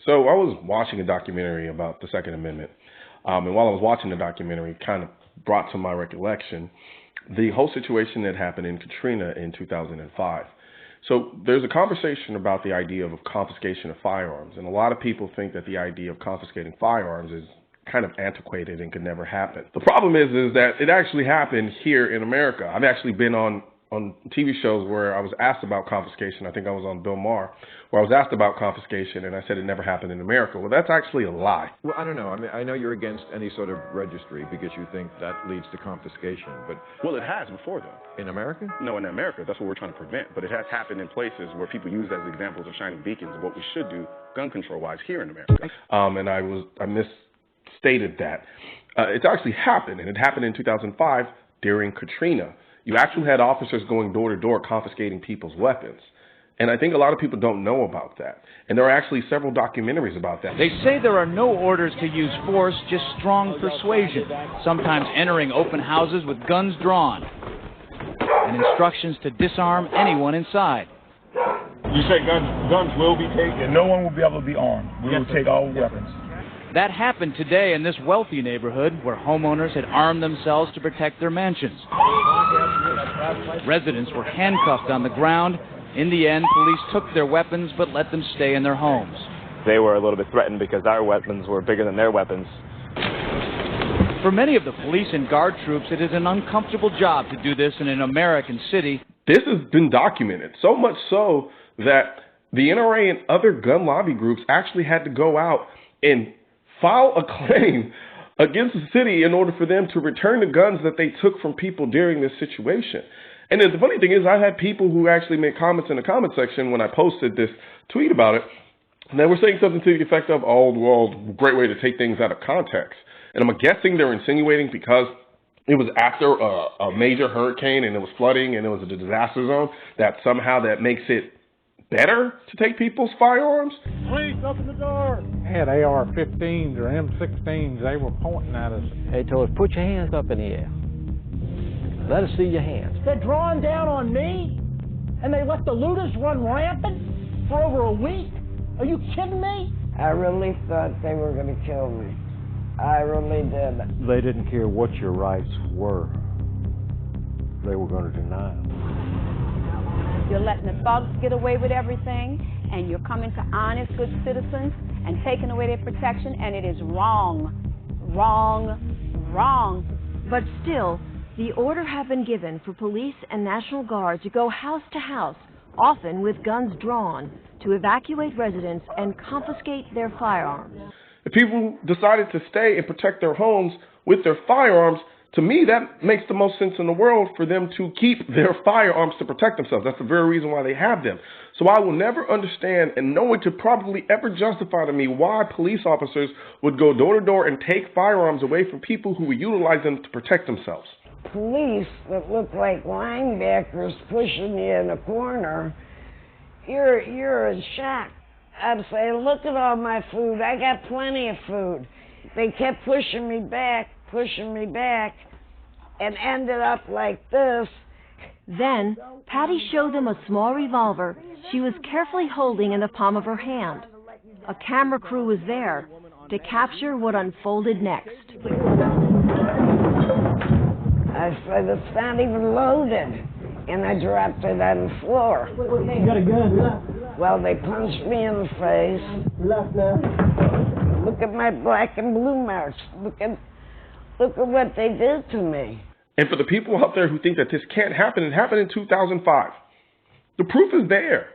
So I was watching a documentary about the Second Amendment, and while I was watching the documentary, it kind of brought to my recollection the whole situation that happened in Katrina in 2005. So there's a conversation about the idea of confiscation of firearms, and a lot of people think that the idea of confiscating firearms is kind of antiquated and could never happen. The problem is that it actually happened here in America. I've actually been on TV shows where I was asked about confiscation. I think I was on Bill Maher, where I was asked about confiscation, and I said it never happened in America. Well, that's actually a lie. Well, I don't know. I mean, I know you're against any sort of registry because you think that leads to confiscation, but... Well, it has before, though. In America? No, in America. That's what we're trying to prevent. But it has happened in places where people use as examples of shining beacons of what we should do gun control-wise here in America. And I misstated that. It's actually happened, and it happened in 2005 during Katrina. You actually had officers going door to door confiscating people's weapons. And I think a lot of people don't know about that. And there are actually several documentaries about that. They say there are no orders to use force, just strong persuasion, sometimes entering open houses with guns drawn, and instructions to disarm anyone inside. You say guns will be taken? No one will be able to be armed. We will take all weapons. That happened today in this wealthy neighborhood where homeowners had armed themselves to protect their mansions. Residents were handcuffed on the ground. In the end, police took their weapons but let them stay in their homes. They were a little bit threatened because our weapons were bigger than their weapons. For many of the police and guard troops, it is an uncomfortable job to do this in an American city. This has been documented, so much so that the NRA and other gun lobby groups actually had to go out and file a claim against the city in order for them to return the guns that they took from people during this situation. And then the funny thing is, I had people who actually made comments in the comment section when I posted this tweet about it, and they were saying something to the effect of, oh, well, great way to take things out of context. And I'm guessing they're insinuating because it was after a major hurricane and it was flooding and it was a disaster zone, that somehow that makes it better to take people's firearms? Police, open the door! They had AR-15s or M16s. They were pointing at us. They told us, put your hands up in the air. Let us see your hands. They're drawing down on me, and they let the looters run rampant for over a week? Are you kidding me? I really thought they were going to kill me. I really did. They didn't care what your rights were. They were going to deny them. You're letting the thugs get away with everything, and you're coming to honest, good citizens and taking away their protection, and it is wrong. Wrong. Wrong. But still, the order have been given for police and National Guard to go house to house, often with guns drawn, to evacuate residents and confiscate their firearms. If people decided to stay and protect their homes with their firearms, to me, that makes the most sense in the world for them to keep their firearms to protect themselves. That's the very reason why they have them. So I will never understand, and no one could probably ever justify to me why police officers would go door to door and take firearms away from people who would utilize them to protect themselves. Police that look like linebackers pushing you in a corner, you're in shock. I'd say, look at all my food. I got plenty of food. They kept pushing me back, and ended up like this. Then, Patty showed them a small revolver she was carefully holding in the palm of her hand. A camera crew was there to capture what unfolded next. I said, it's not even loaded. And I dropped it on the floor. You got a gun? Well, they punched me in the face. Left now. Look at my black and blue marks. Look at what they did to me. And for the people out there who think that this can't happen, it happened in 2005. The proof is there.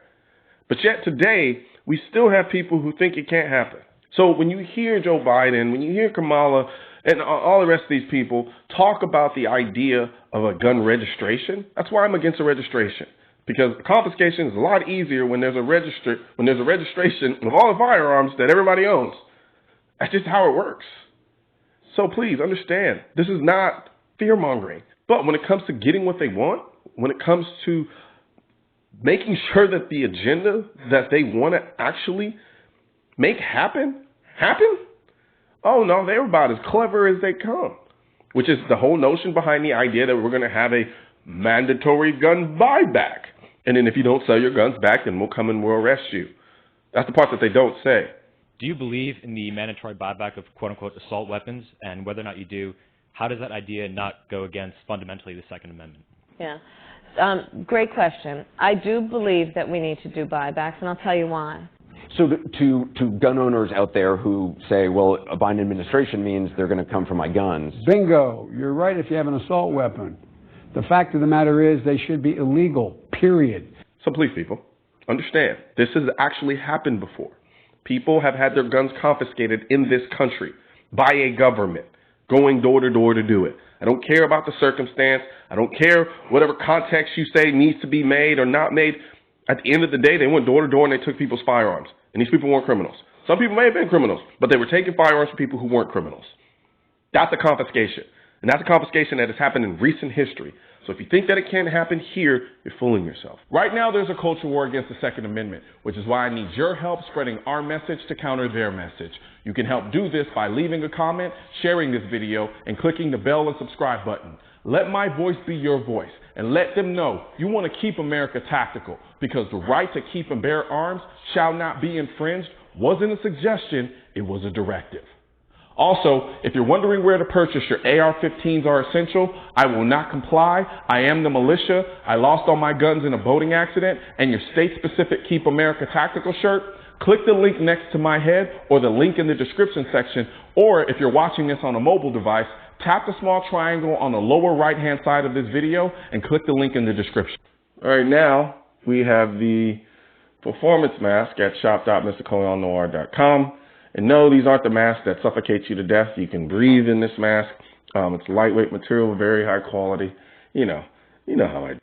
But yet today, we still have people who think it can't happen. So when you hear Joe Biden, when you hear Kamala, and all the rest of these people talk about the idea of a gun registration, that's why I'm against a registration. Because confiscation is a lot easier when there's a registration of all the firearms that everybody owns. That's just how it works. So please understand, this is not fear-mongering. But when it comes to getting what they want, when it comes to making sure that the agenda that they want to actually make happen, oh no, they're about as clever as they come. Which is the whole notion behind the idea that we're going to have a mandatory gun buyback. And then if you don't sell your guns back, then we'll come and we'll arrest you. That's the part that they don't say. Do you believe in the mandatory buyback of quote-unquote assault weapons? And whether or not you do, how does that idea not go against fundamentally the Second Amendment? Yeah. Great question. I do believe that we need to do buybacks, and I'll tell you why. So to gun owners out there who say, well, a Biden administration means they're going to come for my guns. Bingo. You're right if you have an assault weapon. The fact of the matter is they should be illegal, period. So please, people, understand, this has actually happened before. People have had their guns confiscated in this country by a government, going door to door to do it. I don't care about the circumstance. I don't care whatever context you say needs to be made or not made. At the end of the day, they went door to door and they took people's firearms. And these people weren't criminals. Some people may have been criminals, but they were taking firearms from people who weren't criminals. That's a confiscation. And that's a confiscation that has happened in recent history. So if you think that it can't happen here, you're fooling yourself. Right now, there's a culture war against the Second Amendment, which is why I need your help spreading our message to counter their message. You can help do this by leaving a comment, sharing this video, and clicking the bell and subscribe button. Let my voice be your voice, and let them know you want to keep America tactical, because the right to keep and bear arms shall not be infringed wasn't a suggestion, it was a directive. Also, if you're wondering where to purchase your AR-15s are essential, I will not comply. I am the militia. I lost all my guns in a boating accident, and your state-specific Keep America Tactical shirt, click the link next to my head or the link in the description section, or if you're watching this on a mobile device, tap the small triangle on the lower right-hand side of this video and click the link in the description. All right, now we have the performance mask at shop.mrcoleonnoir.com. And no, these aren't the masks that suffocate you to death. You can breathe in this mask. It's lightweight material, very high quality. You know how I do.